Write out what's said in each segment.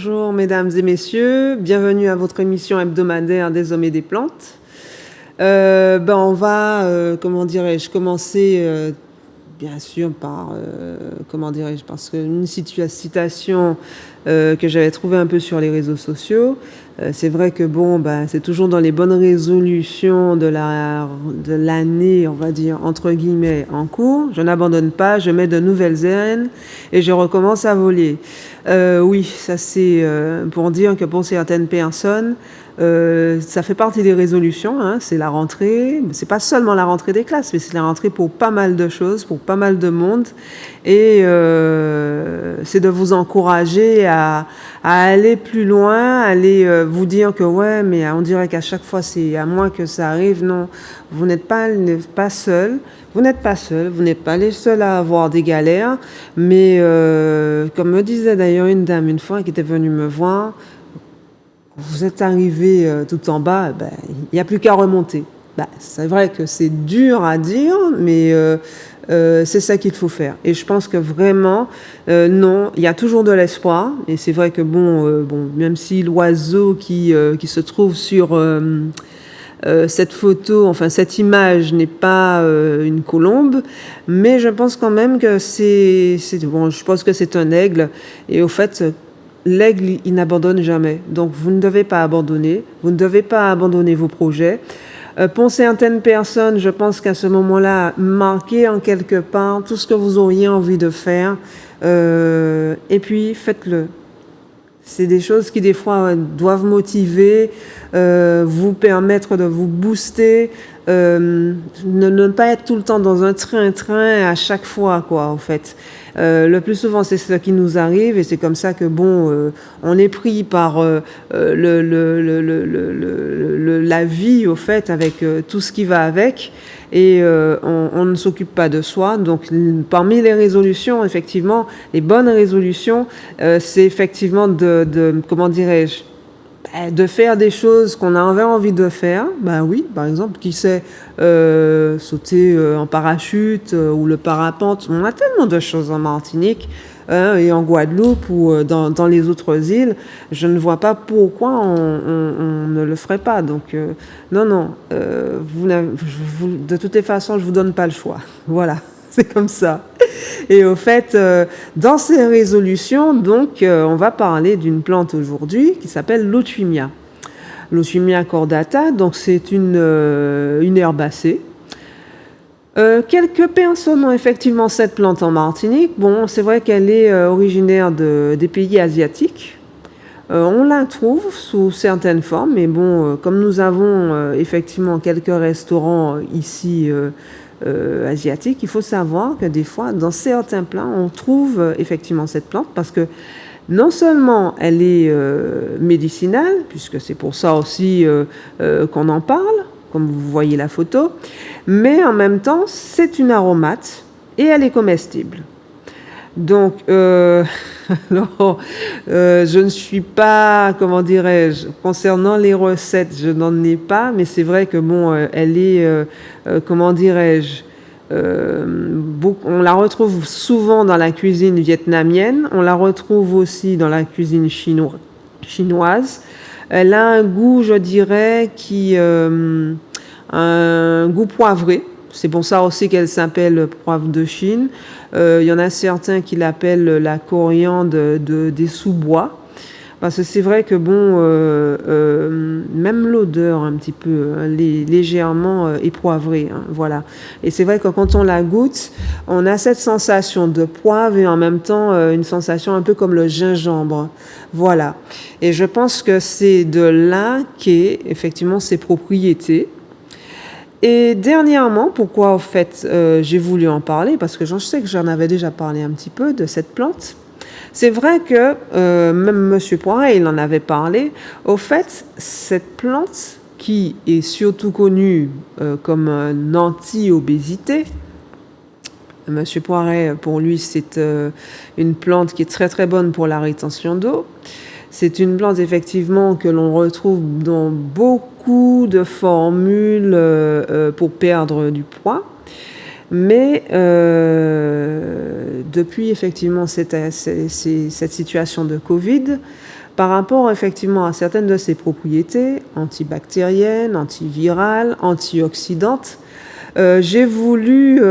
Bonjour mesdames et messieurs, bienvenue à votre émission hebdomadaire des hommes et des plantes. On va, commencer bien sûr par, parce qu'une citation que j'avais trouvée un peu sur les réseaux sociaux. C'est vrai que c'est toujours dans les bonnes résolutions de l'année, on va dire, entre guillemets, en cours. Je n'abandonne pas, je mets de nouvelles ailes et je recommence à voler. Oui, ça c'est pour dire que pour certaines personnes, ça fait partie des résolutions, hein, c'est la rentrée. C'est pas seulement la rentrée des classes, mais c'est la rentrée pour pas mal de choses, pour pas mal de monde. Et c'est de vous encourager à aller plus loin, aller vous dire que ouais, mais on dirait qu'à chaque fois c'est à moi que ça arrive. Non, vous n'êtes pas seul. Vous n'êtes pas seul, vous n'êtes pas les seuls à avoir des galères. Mais comme me disait d'ailleurs une dame une fois qui était venue me voir, vous êtes arrivé tout en bas, il n'y a plus qu'à remonter. C'est vrai que c'est dur à dire, mais c'est ça qu'il faut faire. Et je pense que vraiment, non, il y a toujours de l'espoir. Et c'est vrai que même si l'oiseau qui se trouve sur cette photo, enfin cette image n'est pas une colombe, mais je pense quand même que je pense que c'est un aigle. Et au fait, l'aigle, il n'abandonne jamais. Donc, vous ne devez pas abandonner. Vous ne devez pas abandonner vos projets. Pour certaines personnes, je pense qu'à ce moment-là, marquez en quelque part tout ce que vous auriez envie de faire. Et puis, faites-le. C'est des choses qui, des fois, doivent motiver, vous permettre de vous booster, ne pas être tout le temps dans un train-train à chaque fois, quoi, en fait. Le plus souvent, c'est ce qui nous arrive et c'est comme ça que, on est pris par la vie, au fait, avec tout ce qui va avec. Et on ne s'occupe pas de soi. Donc, parmi les résolutions, effectivement, les bonnes résolutions, c'est effectivement de faire des choses qu'on avait envie de faire. Oui, par exemple, qui sait sauter en parachute ou le parapente. On a tellement de choses en Martinique et en Guadeloupe ou dans les autres îles. Je ne vois pas pourquoi on ne le ferait pas. Donc, non, de toutes les façons, je vous donne pas le choix. Voilà, c'est comme ça. Et au fait, dans ces résolutions, on va parler d'une plante aujourd'hui qui s'appelle l'Otuimia. L'Otuimia cordata, donc c'est une herbacée. Quelques personnes ont effectivement cette plante en Martinique. C'est vrai qu'elle est originaire des pays asiatiques. On la trouve sous certaines formes, mais comme nous avons effectivement quelques restaurants ici asiatiques, il faut savoir que des fois, dans certains plats, on trouve effectivement cette plante parce que non seulement elle est médicinale, puisque c'est pour ça aussi qu'on en parle, comme vous voyez la photo, mais en même temps, c'est une aromate et elle est comestible. Donc, je ne suis pas, concernant les recettes, je n'en ai pas, mais c'est vrai que elle est, on la retrouve souvent dans la cuisine vietnamienne, on la retrouve aussi dans la cuisine chinoise. Elle a un goût, je dirais, un goût poivré. C'est pour ça aussi qu'elle s'appelle poivre de Chine. Il y en a certains qui l'appellent la coriandre des sous-bois. Parce que c'est vrai que même l'odeur un petit peu légèrement est poivrée, hein, voilà. Et c'est vrai que quand on la goûte, on a cette sensation de poivre et en même temps une sensation un peu comme le gingembre, voilà. Et je pense que c'est de là qu'est effectivement ses propriétés. Et dernièrement, pourquoi en fait j'ai voulu en parler, parce que je sais que j'en avais déjà parlé un petit peu de cette plante. C'est vrai que même M. Poiret, il en avait parlé. Au fait, cette plante qui est surtout connue comme un anti-obésité, M. Poiret, pour lui, c'est une plante qui est très très bonne pour la rétention d'eau. C'est une plante effectivement que l'on retrouve dans beaucoup de formules pour perdre du poids. Mais depuis effectivement cette situation de Covid, par rapport effectivement à certaines de ses propriétés antibactériennes, antivirales, antioxydantes. J'ai voulu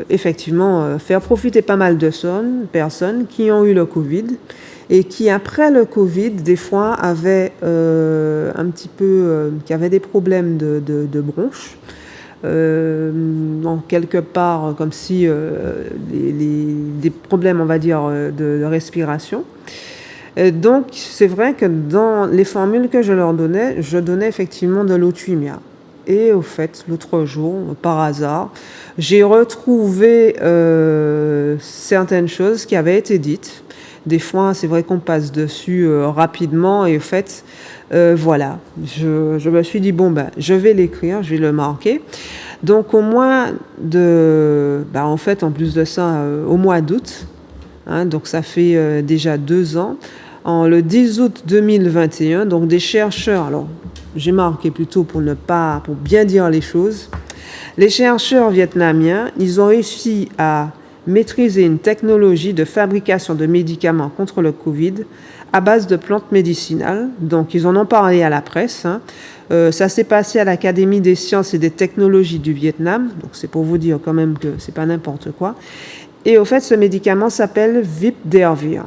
effectivement faire profiter pas mal de personnes qui ont eu le Covid et qui, après le Covid, des fois avaient qui avaient des problèmes de bronches. Quelque part, comme si des problèmes, on va dire, de respiration. Donc, c'est vrai que dans les formules que je leur donnais, je donnais effectivement de l'Otuimia. Et au fait, l'autre jour, par hasard, j'ai retrouvé certaines choses qui avaient été dites. Des fois, c'est vrai qu'on passe dessus rapidement et au fait, voilà, je me suis dit, bon, je vais l'écrire, je vais le marquer. Donc, au mois de... en fait, en plus de ça, au mois d'août, donc ça fait déjà 2 ans, le 10 août 2021, donc des chercheurs, alors j'ai marqué plutôt pour bien dire les choses, les chercheurs vietnamiens, ils ont réussi à maîtriser une technologie de fabrication de médicaments contre le Covid à base de plantes médicinales. Donc, ils en ont parlé à la presse. Ça s'est passé à l'Académie des sciences et des technologies du Vietnam. Donc, c'est pour vous dire quand même que c'est pas n'importe quoi. Et au fait, ce médicament s'appelle Vipdervir.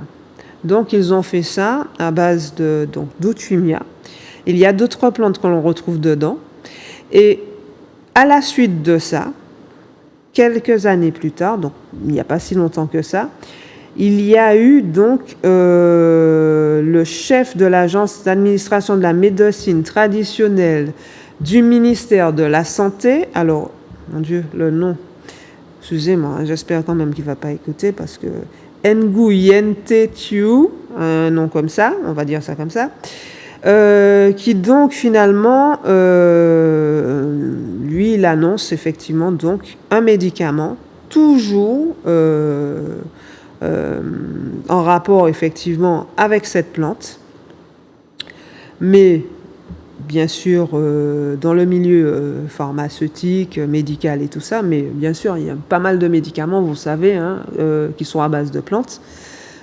Donc, ils ont fait ça à base d'Otuimia. Il y a d'autres plantes que l'on retrouve dedans. Et à la suite de ça, quelques années plus tard, donc il n'y a pas si longtemps que ça, il y a eu donc le chef de l'agence d'administration de la médecine traditionnelle du ministère de la Santé. Alors, mon Dieu, le nom, excusez-moi, j'espère quand même qu'il ne va pas écouter parce que Nguyen Tiu, un nom comme ça, on va dire ça comme ça, qui donc finalement, lui, il annonce effectivement donc un médicament toujours en rapport effectivement avec cette plante, mais bien sûr dans le milieu pharmaceutique, médical et tout ça, mais bien sûr il y a pas mal de médicaments, vous savez, qui sont à base de plantes.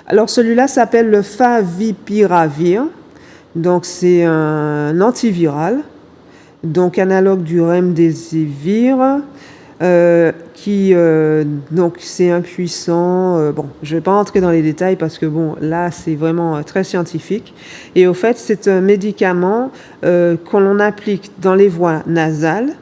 Alors celui-là s'appelle le Favipiravir, donc c'est un antiviral, donc analogue du Remdesivir, donc c'est impuissant. Bon, je vais pas entrer dans les détails parce que bon, là c'est vraiment très scientifique. Et au fait, c'est un médicament qu'on l'on applique dans les voies nasales.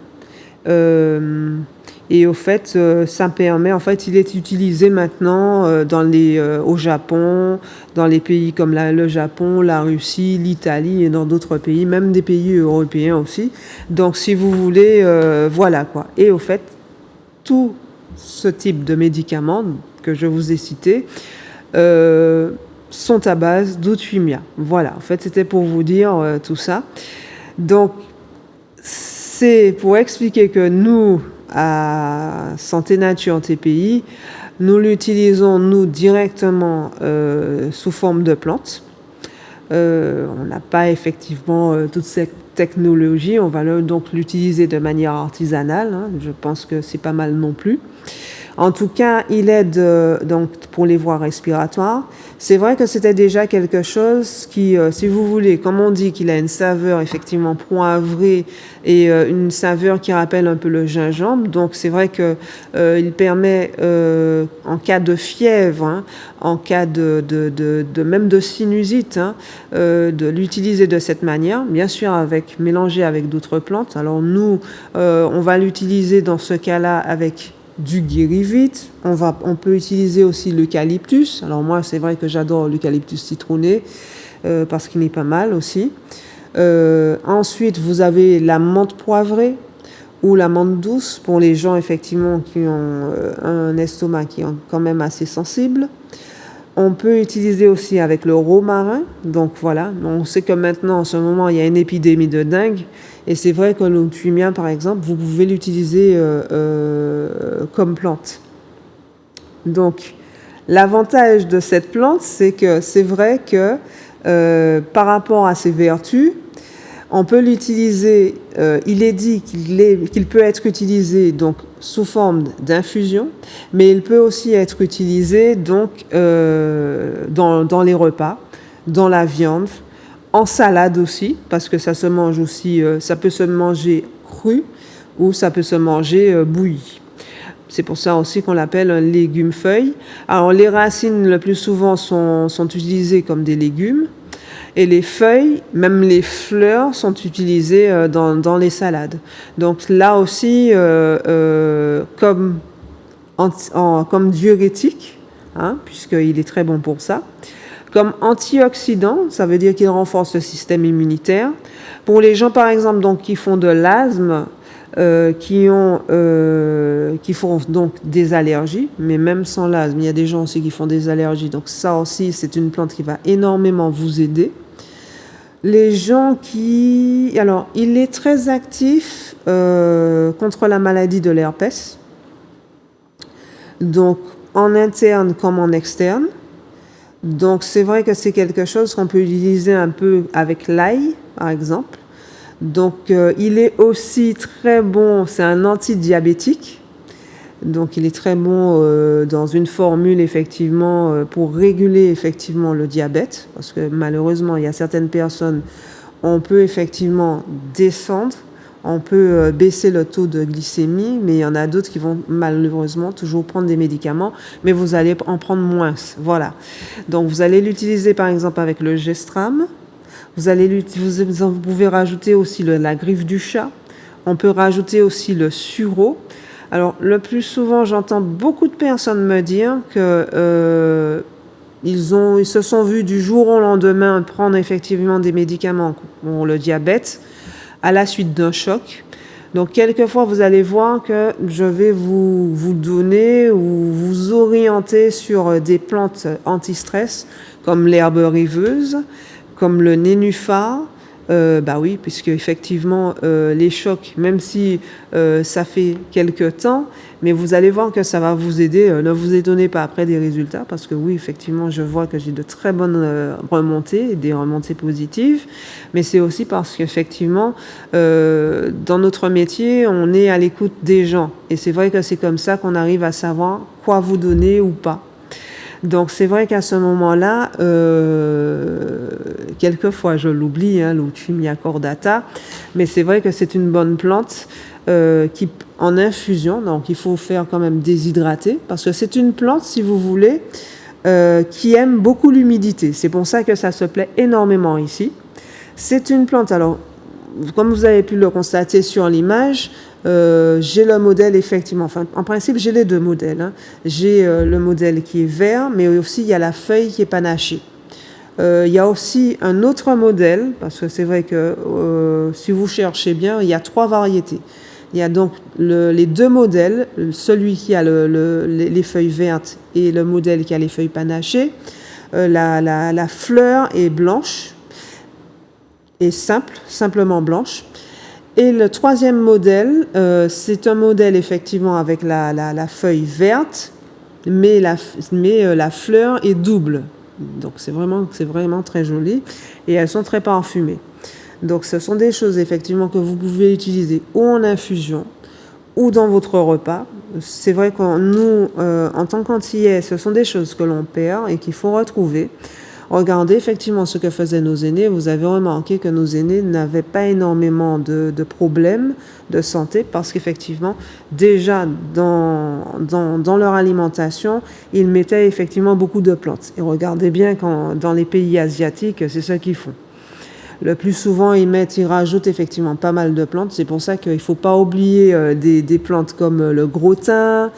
Et au fait, ça permet, en fait, il est utilisé maintenant au Japon, dans les pays comme le Japon, la Russie, l'Italie et dans d'autres pays, même des pays européens aussi. Donc, si vous voulez, voilà quoi. Et au fait, tout ce type de médicaments que je vous ai cités sont à base d'Otuimia. Voilà, en fait, c'était pour vous dire tout ça. Donc, c'est pour expliquer que nous, à Santé Nature TPI, nous l'utilisons nous directement sous forme de plantes. On n'a pas effectivement toute cette technologie, on va donc l'utiliser de manière artisanale, je pense que c'est pas mal non plus. En tout cas, il aide donc pour les voies respiratoires. C'est vrai que c'était déjà quelque chose qui, si vous voulez, comme on dit qu'il a une saveur effectivement poivrée et une saveur qui rappelle un peu le gingembre. Donc c'est vrai que il permet en cas de fièvre, en cas même de sinusite, de l'utiliser de cette manière. Bien sûr, mélangé avec d'autres plantes. Alors nous, on va l'utiliser dans ce cas-là avec du guérivite. On peut utiliser aussi l'eucalyptus. Alors moi, c'est vrai que j'adore l'eucalyptus citronné parce qu'il est pas mal aussi. Ensuite, vous avez la menthe poivrée ou la menthe douce pour les gens effectivement qui ont un estomac qui est quand même assez sensible. On peut utiliser aussi avec le romarin. Donc voilà, on sait que maintenant, en ce moment, il y a une épidémie de dengue. Et c'est vrai que l'Otuimia, par exemple, vous pouvez l'utiliser comme plante. Donc, l'avantage de cette plante, c'est que c'est vrai que par rapport à ses vertus, on peut l'utiliser, il est dit qu'il peut être utilisé donc sous forme d'infusion, mais il peut aussi être utilisé donc dans les repas. dans la viande, en salade aussi, parce que ça se mange aussi, ça peut se manger cru ou ça peut se manger bouilli. C'est pour ça aussi qu'on l'appelle un légume-feuille. Alors les racines le plus souvent sont utilisées comme des légumes et les feuilles, même les fleurs, sont utilisées dans les salades. Donc là aussi, comme diurétique, hein, puisqu'il est très bon pour ça. Comme antioxydant, ça veut dire qu'il renforce le système immunitaire. Pour les gens, par exemple, donc, qui font de l'asthme, qui font donc des allergies, mais même sans l'asthme, il y a des gens aussi qui font des allergies. Donc ça aussi, c'est une plante qui va énormément vous aider. Les gens qui... Alors, il est très actif contre la maladie de l'herpès. Donc, en interne comme en externe. Donc, c'est vrai que c'est quelque chose qu'on peut utiliser un peu avec l'ail, par exemple. Donc, il est aussi très bon, c'est un antidiabétique. Donc, il est très bon dans une formule, effectivement, pour réguler, effectivement, le diabète. Parce que, malheureusement, il y a certaines personnes, on peut effectivement descendre, on peut baisser le taux de glycémie, mais il y en a d'autres qui vont malheureusement toujours prendre des médicaments, mais vous allez en prendre moins. Voilà. Donc, vous allez l'utiliser, par exemple, avec le Gestram. Vous pouvez rajouter aussi la griffe du chat. On peut rajouter aussi le sureau. Alors, le plus souvent, j'entends beaucoup de personnes me dire que ils se sont vus du jour au lendemain prendre effectivement des médicaments pour le diabète à la suite d'un choc. Donc, quelquefois, vous allez voir que je vais vous donner ou vous orienter sur des plantes anti-stress comme l'herbe rêveuse, comme le nénuphar. Bah oui, puisque effectivement les chocs, même si ça fait quelques temps, mais vous allez voir que ça va vous aider. Ne vous étonnez pas après des résultats, parce que oui, effectivement, je vois que j'ai de très bonnes remontées, des remontées positives, mais c'est aussi parce qu'effectivement, dans notre métier, on est à l'écoute des gens, et c'est vrai que c'est comme ça qu'on arrive à savoir quoi vous donner ou pas. Donc, c'est vrai qu'à ce moment-là, quelquefois, je l'oublie, hein, l'Otumia cordata, mais c'est vrai que c'est une bonne plante qui, en infusion, donc il faut faire quand même déshydrater, parce que c'est une plante, si vous voulez, qui aime beaucoup l'humidité. C'est pour ça que ça se plaît énormément ici. C'est une plante, alors, comme vous avez pu le constater sur l'image, j'ai le modèle effectivement, enfin en principe j'ai les deux modèles, hein. J'ai le modèle qui est vert, mais aussi il y a la feuille qui est panachée. Il y a aussi un autre modèle, parce que c'est vrai que si vous cherchez bien, il y a 3 variétés. Il y a donc les deux modèles, celui qui a les feuilles vertes et le modèle qui a les feuilles panachées. La fleur est blanche et simplement blanche. Et le 3e modèle, c'est un modèle effectivement avec la feuille verte, mais la fleur est double. Donc c'est vraiment très joli et elles sont très parfumées. Donc ce sont des choses effectivement que vous pouvez utiliser ou en infusion ou dans votre repas. C'est vrai que nous, en tant qu'Antillais, ce sont des choses que l'on perd et qu'il faut retrouver. Regardez effectivement ce que faisaient nos aînés. Vous avez remarqué que nos aînés n'avaient pas énormément de problèmes de santé parce qu'effectivement, déjà dans leur alimentation, ils mettaient effectivement beaucoup de plantes. Et regardez bien dans les pays asiatiques, c'est ça qu'ils font. Le plus souvent, ils rajoutent effectivement pas mal de plantes. C'est pour ça qu'il ne faut pas oublier des plantes comme le gros thym,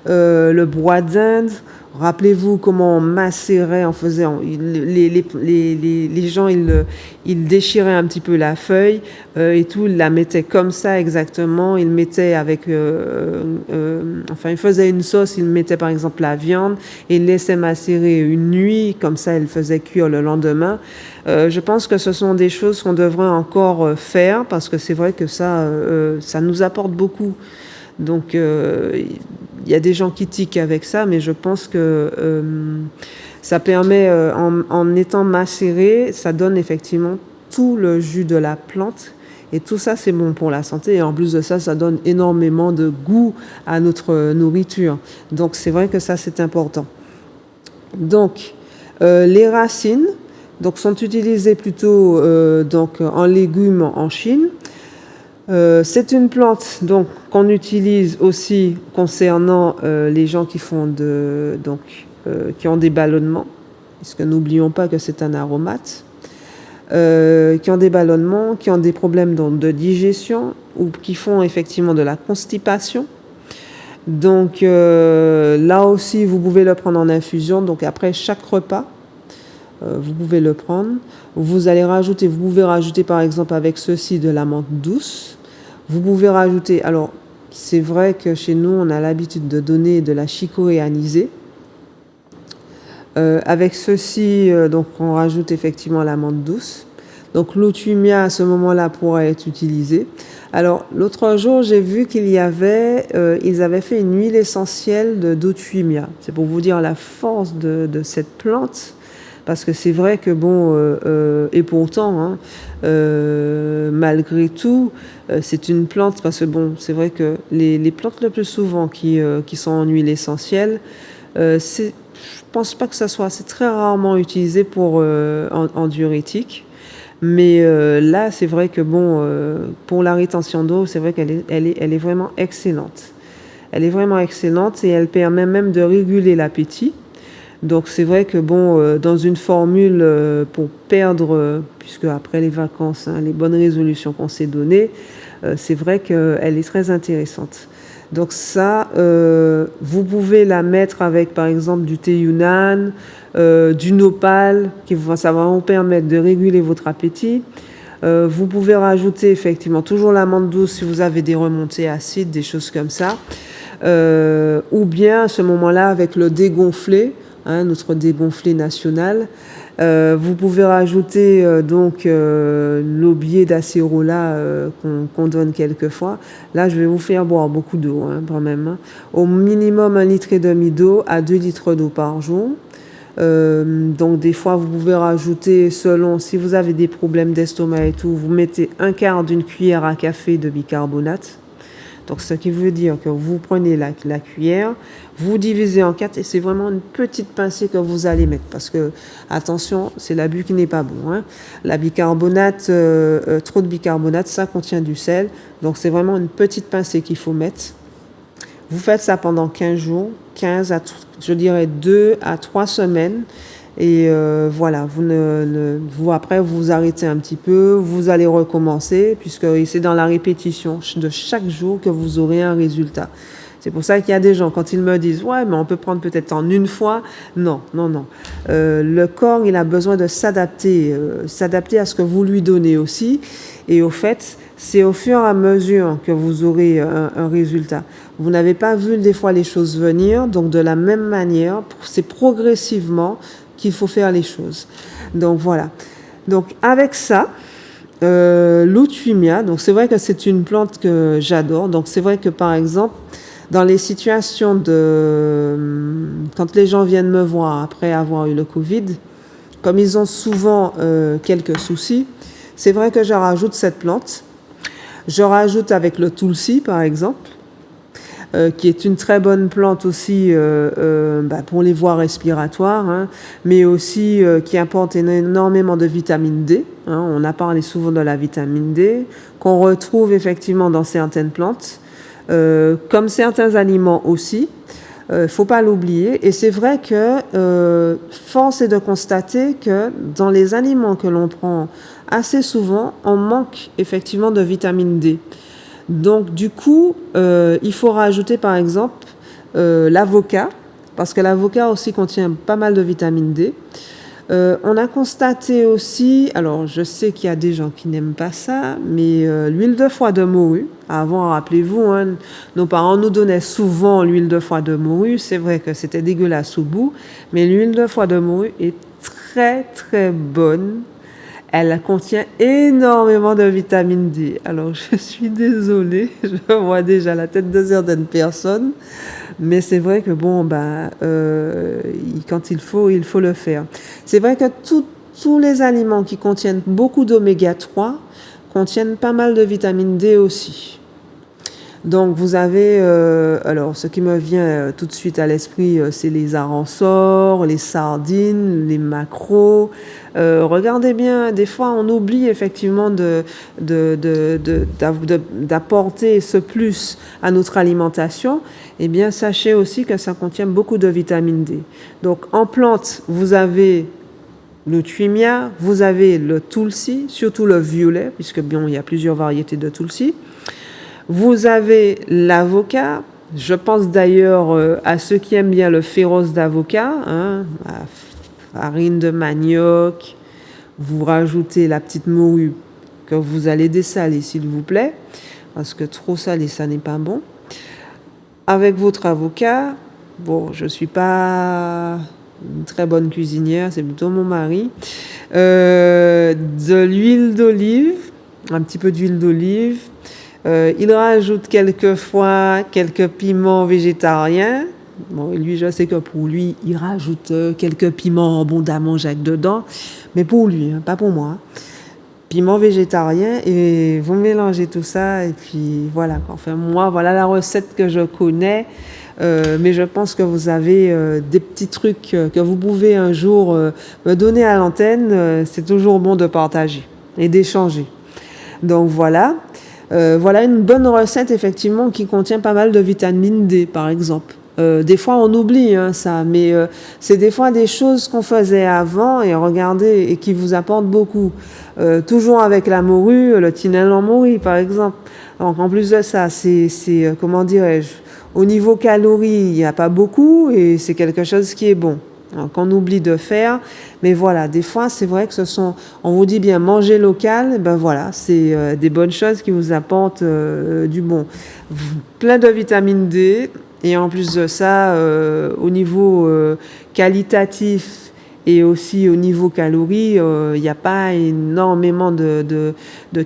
le bois d'Inde. Rappelez-vous comment on macérait, on faisait, les gens, ils déchiraient un petit peu la feuille et tout, ils la mettaient comme ça exactement. Ils mettaient ils faisaient une sauce, ils mettaient par exemple la viande et ils laissaient macérer une nuit, comme ça, ils faisaient cuire le lendemain. Je pense que ce sont des choses qu'on devrait encore faire parce que c'est vrai que ça nous apporte beaucoup. Donc, il y a des gens qui tiquent avec ça, mais je pense que ça permet, en étant macéré, ça donne effectivement tout le jus de la plante. Et tout ça, c'est bon pour la santé. Et en plus de ça, ça donne énormément de goût à notre nourriture. Donc, c'est vrai que ça, c'est important. Donc, les racines, donc sont utilisés plutôt donc en légumes en Chine. C'est une plante donc qu'on utilise aussi concernant les gens qui font qui ont des ballonnements, puisque n'oublions pas que c'est un aromate, qui ont des ballonnements, qui ont des problèmes de digestion ou qui font effectivement de la constipation. Donc là aussi, vous pouvez le prendre en infusion. Donc après chaque repas, vous pouvez le prendre. Vous pouvez rajouter par exemple avec ceci de la menthe douce. Vous pouvez rajouter, alors c'est vrai que chez nous, on a l'habitude de donner de la chicorée anisée. Avec ceci, donc on rajoute effectivement la menthe douce. Donc l'autumia à ce moment-là pourra être utilisé. Alors l'autre jour, j'ai vu ils avaient fait une huile essentielle d'autumia. C'est pour vous dire la force de cette plante, parce que c'est vrai que et pourtant, hein, malgré tout, c'est une plante, parce que c'est vrai que les plantes le plus souvent qui sont en huile essentielle, je pense pas que c'est très rarement utilisé en diurétique. Mais là, c'est vrai que pour la rétention d'eau, c'est vrai qu'elle est vraiment excellente. Elle est vraiment excellente et elle permet même de réguler l'appétit. Donc c'est vrai que dans une formule pour perdre, puisque après les vacances, hein, les bonnes résolutions qu'on s'est données, c'est vrai qu'elle est très intéressante. Donc ça, vous pouvez la mettre avec par exemple du thé Yunnan, du nopal, ça va vous permettre de réguler votre appétit. Vous pouvez rajouter effectivement toujours la menthe douce si vous avez des remontées acides, des choses comme ça. Ou bien à ce moment-là avec le dégonflé, hein, notre dégonflé national. Vous pouvez rajouter l'aubier d'acérola qu'on donne quelquefois. Là, je vais vous faire boire beaucoup d'eau, hein, quand même. Hein. Au minimum 1,5 litre d'eau à 2 litres d'eau par jour. Donc des fois, vous pouvez rajouter, selon si vous avez des problèmes d'estomac et tout, vous mettez 1/4 d'une cuillère à café de bicarbonate. Donc, ce qui veut dire que vous prenez la cuillère, vous divisez en 4 et c'est vraiment une petite pincée que vous allez mettre. Parce que, attention, c'est l'abus qui n'est pas bon. Hein. La bicarbonate, trop de bicarbonate, ça contient du sel. Donc, c'est vraiment une petite pincée qu'il faut mettre. Vous faites ça pendant 15 jours, je dirais 2 à 3 semaines. Et voilà, après vous arrêtez un petit peu, vous allez recommencer, puisque c'est dans la répétition de chaque jour que vous aurez un résultat. C'est pour ça qu'il y a des gens, quand ils me disent « Ouais, mais on peut prendre peut-être en une fois », non. Le corps, il a besoin de s'adapter à ce que vous lui donnez aussi. Et au fait, c'est au fur et à mesure que vous aurez un résultat. Vous n'avez pas vu des fois les choses venir, donc de la même manière, c'est progressivement qu'il faut faire les choses. Donc voilà. Donc avec ça, l'autumia, donc c'est vrai que c'est une plante que j'adore. Donc c'est vrai que par exemple, dans les situations quand les gens viennent me voir après avoir eu le Covid, comme ils ont souvent quelques soucis, c'est vrai que je rajoute cette plante. Je rajoute avec le tulsi par exemple, qui est une très bonne plante aussi pour les voies respiratoires, hein, mais aussi qui apporte énormément de vitamine D. Hein, on a parlé souvent de la vitamine D, qu'on retrouve effectivement dans certaines plantes, comme certains aliments aussi. Faut pas l'oublier. Et c'est vrai que force est de constater que dans les aliments que l'on prend assez souvent, on manque effectivement de vitamine D. Donc du coup, il faut rajouter par exemple l'avocat, parce que l'avocat aussi contient pas mal de vitamine D. On a constaté aussi, alors je sais qu'il y a des gens qui n'aiment pas ça, mais l'huile de foie de morue, avant, rappelez-vous, hein, nos parents nous donnaient souvent l'huile de foie de morue, c'est vrai que c'était dégueulasse au bout, mais l'huile de foie de morue est très très bonne. Elle contient énormément de vitamine D. Alors, je suis désolée, je vois déjà la tête de certaines personnes, mais c'est vrai que quand il faut le faire. C'est vrai que tous les aliments qui contiennent beaucoup d'oméga 3 contiennent pas mal de vitamine D aussi. Donc vous avez, alors ce qui me vient tout de suite à l'esprit, c'est les arançors, les sardines, les maquereaux. Regardez bien, des fois on oublie effectivement d'apporter ce plus à notre alimentation. Eh bien, sachez aussi que ça contient beaucoup de vitamine D. Donc en plante, vous avez le thymia, vous avez le tulsi, surtout le violet, puisque bon, il y a plusieurs variétés de tulsi. Vous avez l'avocat. Je pense d'ailleurs à ceux qui aiment bien le féroce d'avocat, hein, la farine de manioc. Vous rajoutez la petite morue que vous allez dessaler, s'il vous plaît, parce que trop salé, ça n'est pas bon. Avec votre avocat, bon, je ne suis pas une très bonne cuisinière, c'est plutôt mon mari. De l'huile d'olive, un petit peu d'huile d'olive. Il rajoute quelquefois quelques piments végétariens. Bon, lui, je sais que pour lui, il rajoute quelques piments abondamment Jacques dedans, mais pour lui, hein, pas pour moi. Piment végétarien, et vous mélangez tout ça et puis voilà. Enfin moi, voilà la recette que je connais, mais je pense que vous avez des petits trucs que vous pouvez un jour me donner à l'antenne. C'est toujours bon de partager et d'échanger. Donc voilà. Voilà une bonne recette effectivement qui contient pas mal de vitamine D par exemple. Des fois on oublie ça, mais c'est des fois des choses qu'on faisait avant et regardez, et qui vous apportent beaucoup. Toujours avec la morue, le tilleul en morue par exemple. Donc en plus de ça, c'est comment dirais-je, au niveau calories, il n'y a pas beaucoup et c'est quelque chose qui est bon. Qu'on oublie de faire, mais voilà, des fois c'est vrai que on vous dit bien manger local, ben voilà, c'est des bonnes choses qui vous apportent du bon, plein de vitamine D, et en plus de ça, au niveau qualitatif et aussi au niveau calories, il n'y a pas énormément de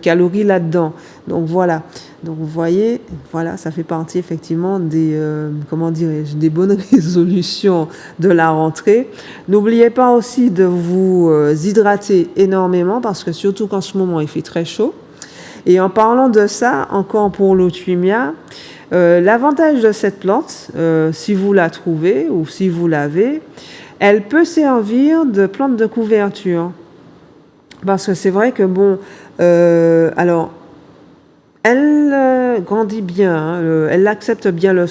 calories là-dedans. Donc voilà. Donc vous voyez, voilà, ça fait partie effectivement des, comment dirais-je, des bonnes résolutions de la rentrée. N'oubliez pas aussi de vous hydrater énormément, parce que surtout qu'en ce moment il fait très chaud. Et en parlant de ça, encore pour l'Otumia, l'avantage de cette plante, si vous la trouvez ou si vous l'avez, elle peut servir de plante de couverture. Parce que c'est vrai que bon, alors, elle grandit bien, elle accepte bien le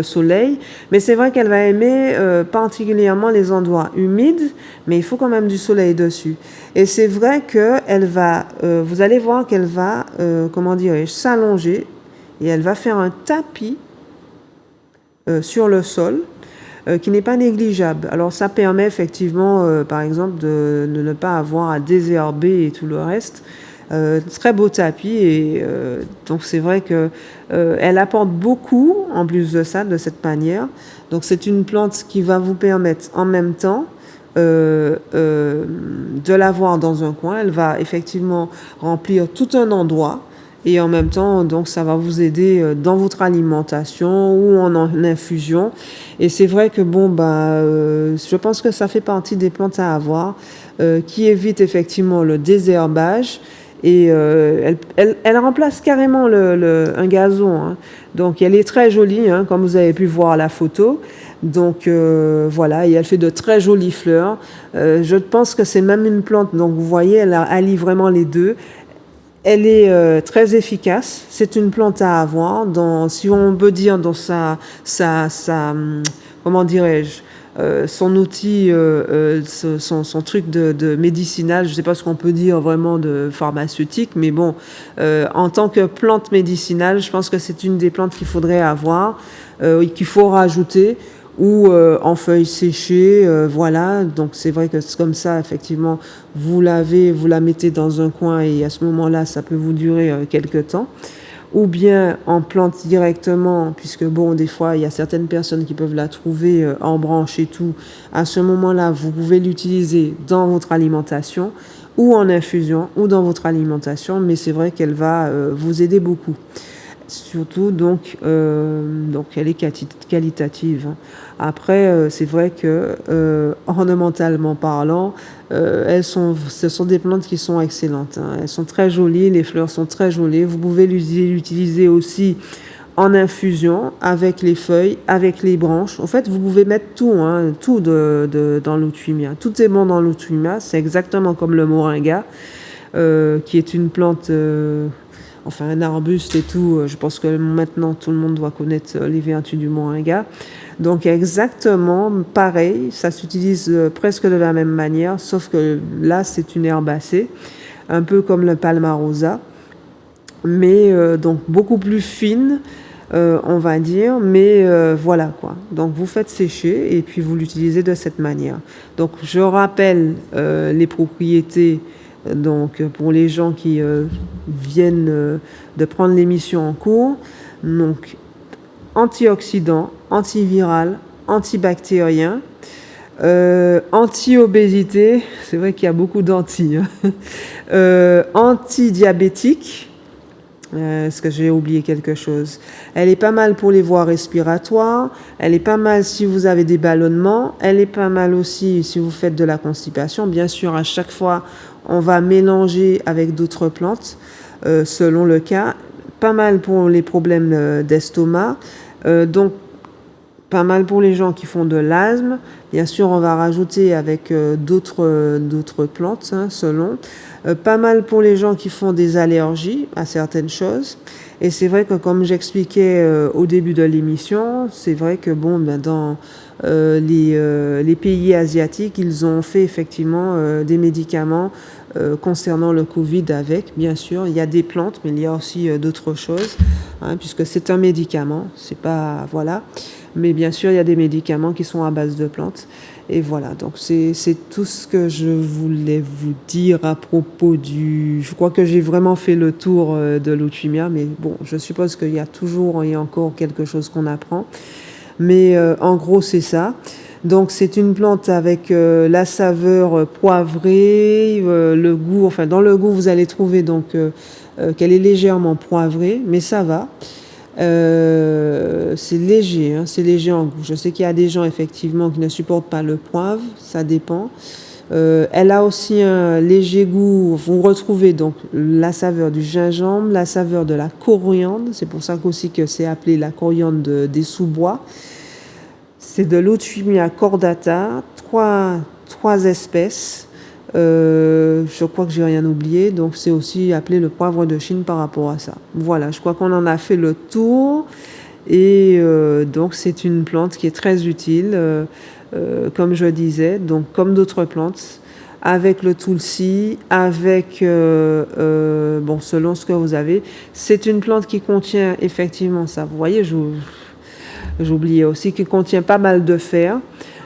soleil, mais c'est vrai qu'elle va aimer particulièrement les endroits humides, mais il faut quand même du soleil dessus. Et c'est vrai que elle va, vous allez voir qu'elle va, comment dirais-je, s'allonger, et elle va faire un tapis sur le sol qui n'est pas négligeable. Alors ça permet effectivement, par exemple, de ne pas avoir à désherber et tout le reste. Très beau tapis, et donc c'est vrai que elle apporte beaucoup en plus de ça, de cette manière. Donc c'est une plante qui va vous permettre en même temps de l'avoir dans un coin. Elle va effectivement remplir tout un endroit, et en même temps, donc ça va vous aider dans votre alimentation ou en infusion. Et c'est vrai que bon, je pense que ça fait partie des plantes à avoir, qui évitent effectivement le désherbage. Et elle remplace carrément un gazon, hein. Donc elle est très jolie, hein, comme vous avez pu voir à la photo. Donc voilà, et elle fait de très jolies fleurs. Je pense que c'est même une plante, donc vous voyez, elle allie vraiment les deux. Elle est très efficace. C'est une plante à avoir, si on peut dire, dans comment dirais-je, son outil, son truc de médicinal. Je ne sais pas ce qu'on peut dire vraiment de pharmaceutique, mais bon, en tant que plante médicinale, je pense que c'est une des plantes qu'il faudrait avoir, qu'il faut rajouter, ou en feuilles séchées, voilà. Donc c'est vrai que c'est comme ça, effectivement, vous la mettez dans un coin, et à ce moment-là, ça peut vous durer quelques temps. Ou bien en plante directement, puisque bon, des fois, il y a certaines personnes qui peuvent la trouver en branche et tout. À ce moment-là, vous pouvez l'utiliser dans votre alimentation, ou en infusion, ou dans votre alimentation, mais c'est vrai qu'elle va vous aider beaucoup. Surtout, donc elle est qualitative. Après, c'est vrai que ornementalement parlant, ce sont des plantes qui sont excellentes, hein. Elles sont très jolies, les fleurs sont très jolies. Vous pouvez l'utiliser aussi en infusion, avec les feuilles, avec les branches. En fait, vous pouvez mettre tout, hein, tout dans l'Outwimia. Tout est bon dans l'Outwimia. C'est exactement comme le moringa, qui est une plante, enfin un arbuste et tout. Je pense que maintenant, tout le monde doit connaître les vertus du moringa. Donc exactement pareil, ça s'utilise presque de la même manière, sauf que là, c'est une herbacée, un peu comme le palmarosa, mais donc beaucoup plus fine, on va dire, mais voilà quoi. Donc vous faites sécher et puis vous l'utilisez de cette manière. Donc je rappelle les propriétés, donc pour les gens qui viennent de prendre l'émission en cours. Donc antioxydant, antiviral, antibactérien, anti-obésité, c'est vrai qu'il y a beaucoup d'anti, hein. Antidiabétique. Est-ce que j'ai oublié quelque chose? Elle est pas mal pour les voies respiratoires. Elle est pas mal si vous avez des ballonnements. Elle est pas mal aussi si vous faites de la constipation. Bien sûr, à chaque fois, on va mélanger avec d'autres plantes selon le cas. Pas mal pour les problèmes d'estomac. Donc, pas mal pour les gens qui font de l'asthme. Bien sûr, on va rajouter avec d'autres plantes, hein, selon. Pas mal pour les gens qui font des allergies à certaines choses. Et c'est vrai que, comme j'expliquais au début de l'émission, c'est vrai que bon, ben, dans les pays asiatiques, ils ont fait effectivement des médicaments concernant le Covid avec, bien sûr, il y a des plantes, mais il y a aussi d'autres choses, hein, puisque c'est un médicament, c'est pas, voilà. Mais bien sûr, il y a des médicaments qui sont à base de plantes. Et voilà, donc c'est tout ce que je voulais vous dire à propos du... Je crois que j'ai vraiment fait le tour de l'Outwimia, mais bon, je suppose qu'il y a toujours et encore quelque chose qu'on apprend. Mais en gros, c'est ça. Donc c'est une plante avec la saveur poivrée, le goût, enfin dans le goût, vous allez trouver donc qu'elle est légèrement poivrée, mais ça va. C'est léger, hein, c'est léger en goût. Je sais qu'il y a des gens effectivement qui ne supportent pas le poivre, ça dépend. Elle a aussi un léger goût. Vous retrouvez donc la saveur du gingembre, la saveur de la coriandre. C'est pour ça qu'aussi que c'est appelé la coriandre des sous-bois. C'est de l'Outwimia cordata, trois espèces. Je crois que j'ai rien oublié, donc c'est aussi appelé le poivre de Chine par rapport à ça. Voilà, je crois qu'on en a fait le tour. Et donc c'est une plante qui est très utile, comme je disais, donc comme d'autres plantes, avec le tulsi, avec, bon, selon ce que vous avez. C'est une plante qui contient effectivement ça. Vous voyez, j'oubliais aussi, qui contient pas mal de fer.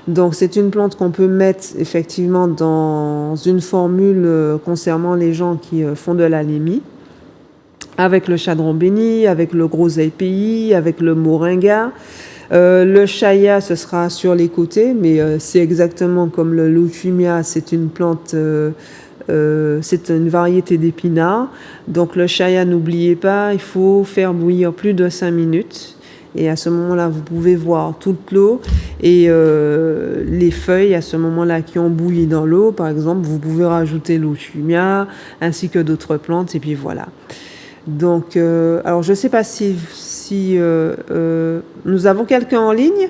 Donc c'est une plante qu'on peut mettre effectivement dans une formule concernant les gens qui font de l'anémie, avec le chadron béni, avec le groseille pays, avec le moringa. Le chaya, ce sera sur les côtés, mais c'est exactement comme le l'Outwimia, c'est une plante, c'est une variété d'épinards. Donc le chaya, n'oubliez pas, il faut faire bouillir plus de 5 minutes. Et à ce moment-là, vous pouvez voir toute l'eau et les feuilles à ce moment-là qui ont bouilli dans l'eau. Par exemple, vous pouvez rajouter l'Outwimia ainsi que d'autres plantes et puis voilà. Donc, alors je ne sais pas si nous avons quelqu'un en ligne.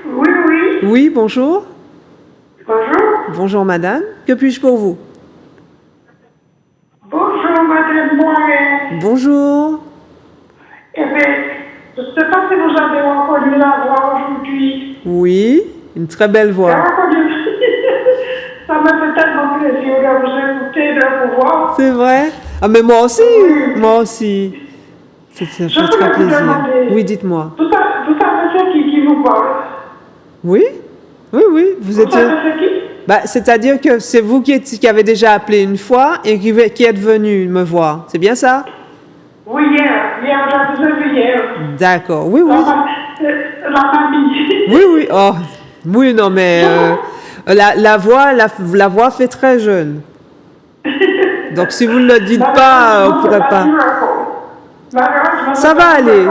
Oui, oui. Oui, bonjour. Bonjour. Bonjour madame. Que puis-je pour vous? Bonjour, madame Moret. Bonjour. Eh bien, je ne sais pas si vous avez reconnu la voix aujourd'hui. Oui, une très belle voix. Ça me fait tellement plaisir de vous écouter, de vous voir. C'est vrai? Ah, mais moi aussi. Oui. Moi aussi. Ça fait Je très voulais vous plaisir. demander. Oui, dites-moi. Vous savez c'est qui vous parle? Oui? Oui, oui. Vous étiez... savez c'est qui? Bah, c'est-à-dire que c'est vous qui avez déjà appelé une fois et qui êtes venu me voir. C'est bien ça? Oui, hier, je vous ai vu hier. D'accord. Oui, oui. La famille. Oui, oui. Oh, oui, non, mais la voix fait très jeune. Donc, si vous ne le dites pas, on ne pourrait pas. Ça va aller.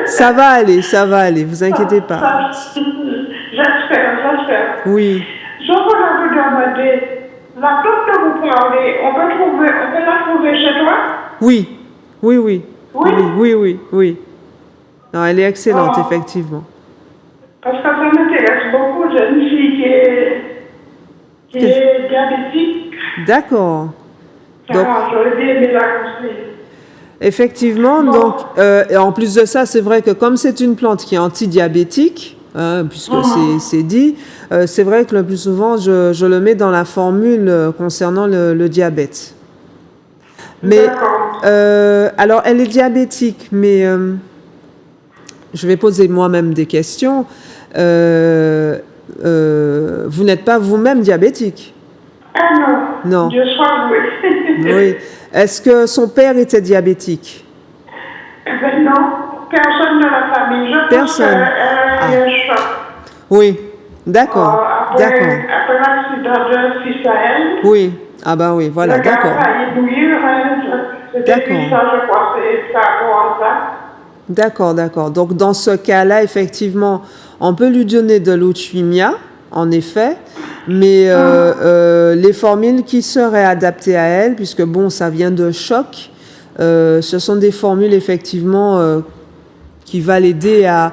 Ça va aller. Vous inquiétez pas. J'espère. Oui. Je voulais vous demander, la plante que vous parlez, on peut la trouver chez toi? Oui. Oui, oui. Oui, oui. Non, elle est excellente, Oh. effectivement. parce que ça m'intéresse beaucoup. J'ai une fille qui est diabétique. D'accord. Donc, Alors, j'aurais bien aimé la conseiller. effectivement, Bon. donc, et en plus de ça, c'est vrai que comme c'est une plante qui est antidiabétique, hein, puisque c'est dit, c'est vrai que le plus souvent, je le mets dans la formule concernant le diabète. Mais, D'accord. alors, elle est diabétique, mais je vais poser moi-même des questions. Vous n'êtes pas vous-même diabétique? Ah non. Non. Dieu soit loué. Oui. Est-ce que son père était diabétique? Ben non, personne de la famille. Je pense Personne. qu'elle a eu un choc. Oui. D'accord. D'accord. Après l'accident de fils à elle, Oui. Ah ben oui, voilà, le gars d'accord. a failli bouillir. C'était D'accord. lui, ça, je crois, c'est ça pour ça. D'accord, d'accord. Donc dans ce cas-là, effectivement, on peut lui donner de l'Outchimia, en effet, mais les formules qui seraient adaptées à elle, puisque bon, ça vient de choc, ce sont des formules effectivement qui va l'aider à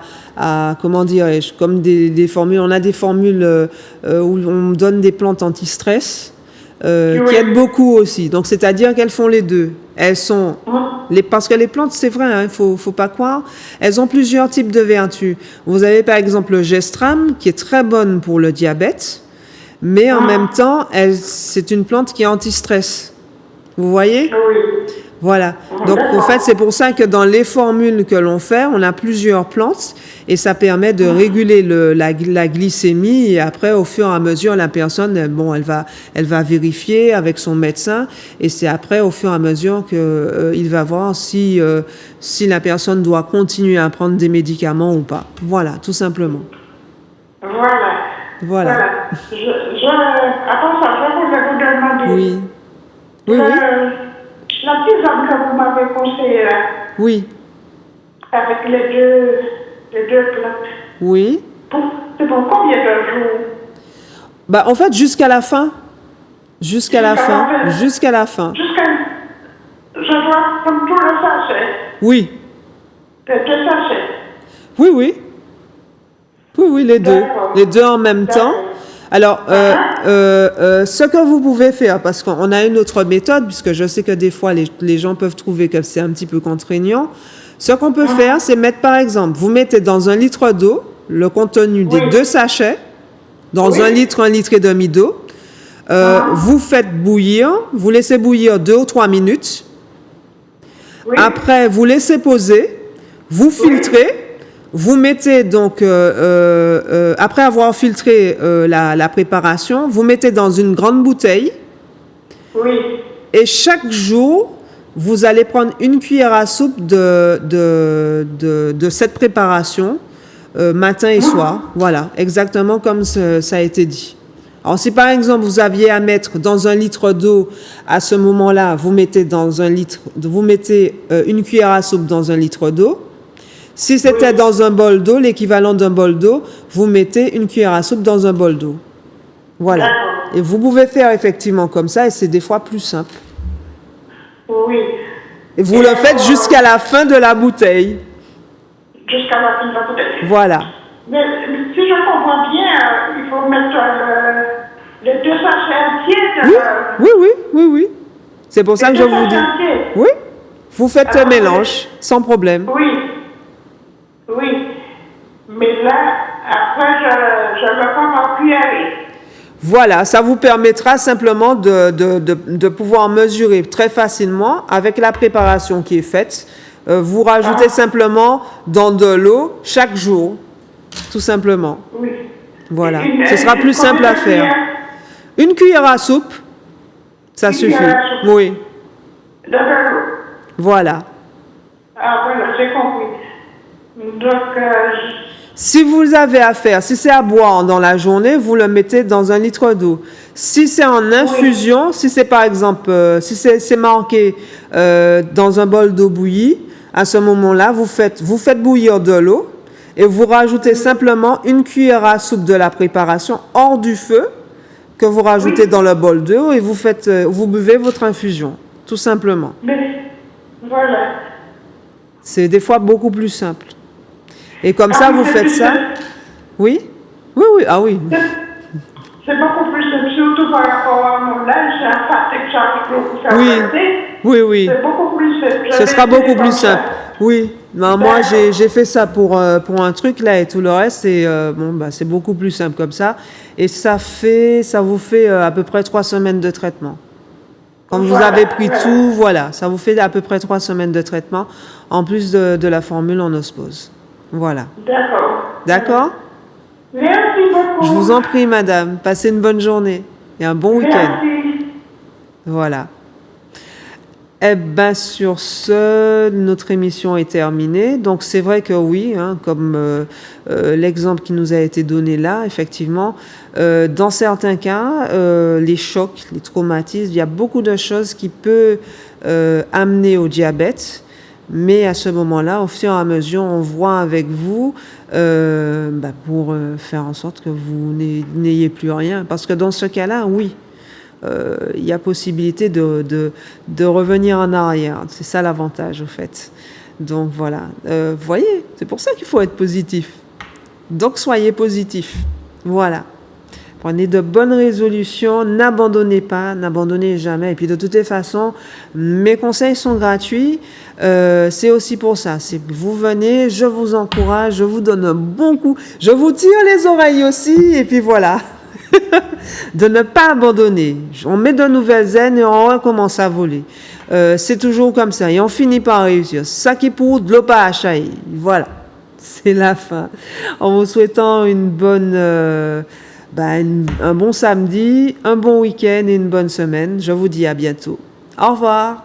comment dirais-je, comme des formules, on a des formules où on donne des plantes anti-stress qui aident beaucoup aussi. Donc c'est-à-dire qu'elles font les deux. Elles sont parce que les plantes, c'est vrai, hein, faut pas croire, elles ont plusieurs types de vertus. Vous avez par exemple le gestram qui est très bonne pour le diabète, mais en même temps, c'est une plante qui est anti-stress. Vous voyez? Oui. Voilà. Donc, en fait, c'est pour ça que dans les formules que l'on fait, on a plusieurs plantes et ça permet de réguler la glycémie. Et après, au fur et à mesure, la personne, bon, elle va vérifier avec son médecin et c'est après, au fur et à mesure que il va voir si la personne doit continuer à prendre des médicaments ou pas. Voilà, tout simplement. Voilà. Après ça, je voulais vous demander. Oui. Oui, oui. La tisane que vous m'avez conseillée là, Oui. avec les deux plantes, Oui. c'est pour combien de jours? Bah, en fait, jusqu'à la fin. Jusqu'à la fin. Jusqu'à la fin. Je dois comme tout le sachet. Oui. Les deux sachets. Oui, oui. Oui, oui, les deux. D'accord. Les deux en même temps. Alors, ce que vous pouvez faire, parce qu'on a une autre méthode, puisque je sais que des fois, les gens peuvent trouver que c'est un petit peu contraignant. Ce qu'on peut faire, c'est mettre, par exemple, vous mettez dans 1 litre d'eau le contenu des 2 sachets, dans 1 litre et demi d'eau. Vous faites bouillir, vous laissez bouillir 2 ou 3 minutes. Oui. Après, vous laissez poser, vous filtrez. Vous mettez donc, après avoir filtré la préparation, vous mettez dans une grande bouteille. Oui. Et chaque jour, vous allez prendre 1 cuillère à soupe de cette préparation, matin et soir. Voilà, exactement comme ça a été dit. Alors, si par exemple, vous aviez à mettre dans 1 litre d'eau, à ce moment-là, vous mettez 1 cuillère à soupe dans 1 litre d'eau. Si c'était dans un bol d'eau, l'équivalent d'un bol d'eau, vous mettez 1 cuillère à soupe dans un bol d'eau. Voilà. D'accord. Et vous pouvez faire effectivement comme ça et c'est des fois plus simple. Oui. Et vous le faites jusqu'à la fin de la bouteille. Jusqu'à la fin de la bouteille. Voilà. Mais si je comprends bien, il faut mettre les 2 sachets entiers. Oui. C'est pour ça que je vous dis. Oui. Vous faites le mélange sans problème. Oui. Mais là, après, je ne vais pas m'appuyer. Voilà, ça vous permettra simplement de pouvoir mesurer très facilement avec la préparation qui est faite. Vous rajoutez simplement dans de l'eau chaque jour, tout simplement. Oui. Voilà, ce sera plus simple à faire. 1 cuillère à soupe, ça suffit. Oui. De l'eau. Voilà. Ah, voilà, j'ai compris. Donc, si vous avez à faire, si c'est à boire dans la journée, vous le mettez dans 1 litre d'eau. Si c'est en infusion, si c'est par exemple, si c'est marqué dans un bol d'eau bouillie, à ce moment-là, vous faites bouillir de l'eau et vous rajoutez simplement 1 cuillère à soupe de la préparation hors du feu que vous rajoutez dans le bol d'eau et vous buvez votre infusion, tout simplement. mais, voilà. C'est des fois beaucoup plus simple. Et comme ça, Ah oui, vous faites ça. Oui? Oui, oui, ah oui. C'est beaucoup plus simple, surtout par rapport à mon âge, j'ai un fatigue, j'arrive beaucoup à faire Oui, arrêter. oui, oui. C'est beaucoup plus simple. Ce J'avais sera essayé beaucoup comme plus ça. simple. Oui. Ben, moi, j'ai fait ça pour un truc là et tout le reste. Et bon, bah, c'est beaucoup plus simple comme ça. Et ça vous fait à peu près 3 semaines de traitement. Quand vous avez pris tout, voilà, ça vous fait à peu près 3 semaines de traitement, en plus de la formule en osmose. Voilà. D'accord. D'accord? Merci beaucoup. Je vous en prie, madame. Passez une bonne journée et un bon week-end. Merci. Voilà. Eh bien, sur ce, notre émission est terminée. Donc, c'est vrai que oui, hein, comme l'exemple qui nous a été donné là, effectivement, dans certains cas, les chocs, les traumatismes, il y a beaucoup de choses qui peuvent amener au diabète. Mais à ce moment-là, au fur et à mesure, on voit avec vous pour faire en sorte que vous n'ayez plus rien. Parce que dans ce cas-là, oui, il y a possibilité de revenir en arrière. C'est ça l'avantage, au fait. Donc voilà. Vous voyez, c'est pour ça qu'il faut être positif. Donc soyez positif. Voilà. Prenez de bonnes résolutions, n'abandonnez pas, n'abandonnez jamais. Et puis de toutes les façons, mes conseils sont gratuits. C'est aussi pour ça. C'est vous venez, je vous encourage, je vous donne un bon coup, je vous tire les oreilles aussi, et puis voilà. De ne pas abandonner. On met de nouvelles ailes et on recommence à voler. C'est toujours comme ça. Et on finit par réussir. Ça qui pour de l'eau pas à chailler. Voilà. C'est la fin. En vous souhaitant une bonne, un bon samedi, un bon week-end et une bonne semaine. Je vous dis à bientôt. Au revoir.